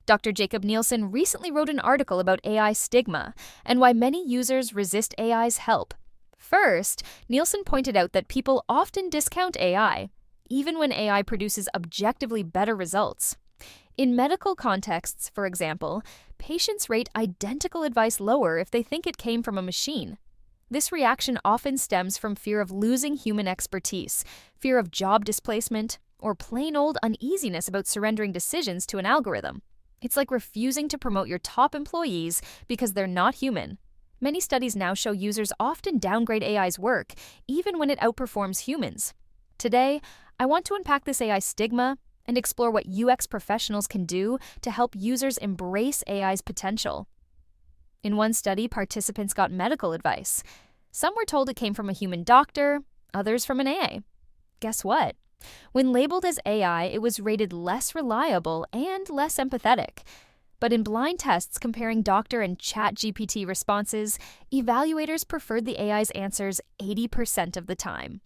Dr. Jacob Nielsen recently wrote an article about AI stigma and why many users resist AI's help. First, Nielsen pointed out that people often discount AI, even when AI produces objectively better results. In medical contexts, for example, patients rate identical advice lower if they think it came from a machine. This reaction often stems from fear of losing human expertise, fear of job displacement, or plain old uneasiness about surrendering decisions to an algorithm. It's like refusing to promote your top employees because they're not human. Many studies now show users often downgrade AI's work, even when it outperforms humans. Today, I want to unpack this AI stigma and explore what UX professionals can do to help users embrace AI's potential. In one study, participants got medical advice. Some were told it came from a human doctor, others from an AI. Guess what? When labeled as AI, it was rated less reliable and less empathetic. But in blind tests comparing doctor and ChatGPT responses, evaluators preferred the AI's answers 80% of the time.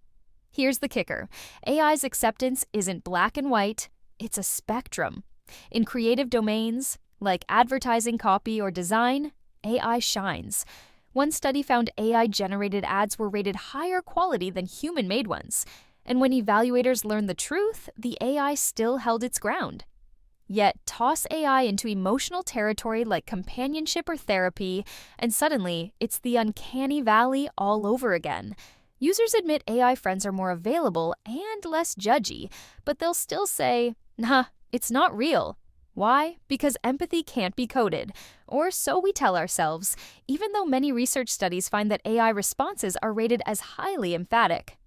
Here's the kicker. AI's acceptance isn't black and white, it's a spectrum. In creative domains, like advertising, copy, or design, AI shines. One study found AI-generated ads were rated higher quality than human-made ones. And when evaluators learned the truth, the AI still held its ground. Yet, toss AI into emotional territory like companionship or therapy, and suddenly, it's the uncanny valley all over again. Users admit AI friends are more available and less judgy, but they'll still say, nah, it's not real. Why? Because empathy can't be coded, or so we tell ourselves, even though many research studies find that AI responses are rated as highly emphatic.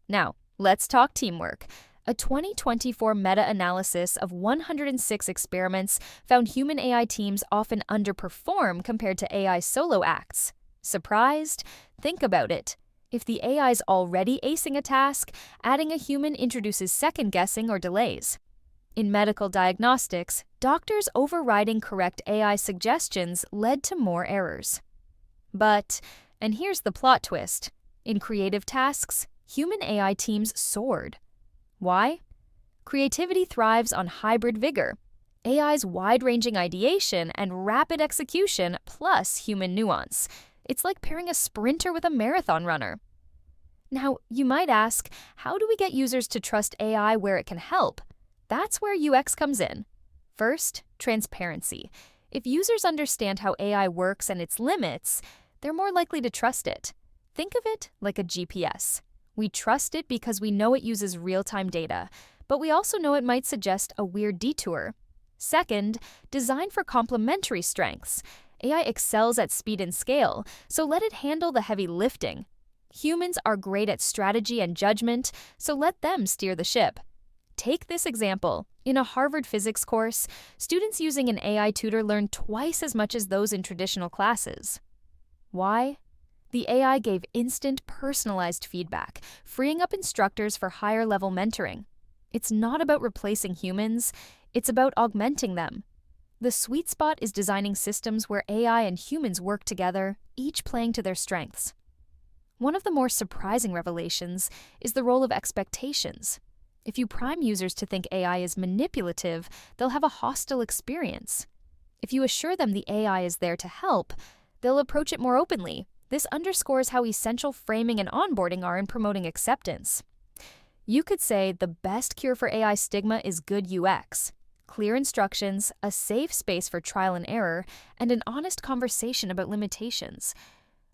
Now, let's talk teamwork. A 2024 meta-analysis of 106 experiments found human AI teams often underperform compared to AI solo acts. Surprised? Think about it. If the AI's already acing a task, adding a human introduces second-guessing or delays. In medical diagnostics, doctors overriding correct AI suggestions led to more errors. But, and here's the plot twist, in creative tasks, human AI teams soared. Why? Creativity thrives on hybrid vigor, AI's wide-ranging ideation and rapid execution plus human nuance. It's like pairing a sprinter with a marathon runner. Now, you might ask, how do we get users to trust AI where it can help? That's where UX comes in. First, transparency. If users understand how AI works and its limits, they're more likely to trust it. Think of it like a GPS. We trust it because we know it uses real-time data, but we also know it might suggest a weird detour. Second, design for complementary strengths. AI excels at speed and scale, so let it handle the heavy lifting. Humans are great at strategy and judgment, so let them steer the ship. Take this example. In a Harvard physics course, students using an AI tutor learn twice as much as those in traditional classes. Why? The AI gave instant, personalized feedback, freeing up instructors for higher-level mentoring. It's not about replacing humans, it's about augmenting them. The sweet spot is designing systems where AI and humans work together, each playing to their strengths. One of the more surprising revelations is the role of expectations. If you prime users to think AI is manipulative, they'll have a hostile experience. If you assure them the AI is there to help, they'll approach it more openly. This underscores how essential framing and onboarding are in promoting acceptance. You could say the best cure for AI stigma is good UX. Clear instructions, a safe space for trial and error, and an honest conversation about limitations.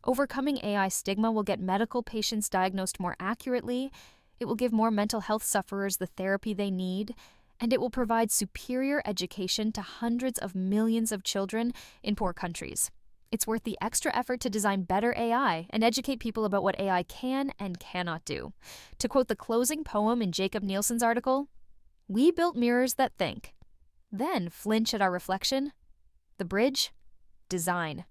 Overcoming AI stigma will get medical patients diagnosed more accurately, it will give more mental health sufferers the therapy they need, and it will provide superior education to hundreds of millions of children in poor countries. It's worth the extra effort to design better AI and educate people about what AI can and cannot do. To quote the closing poem in Jacob Nielsen's article, "We built mirrors that think, then flinch at our reflection. The bridge? Design."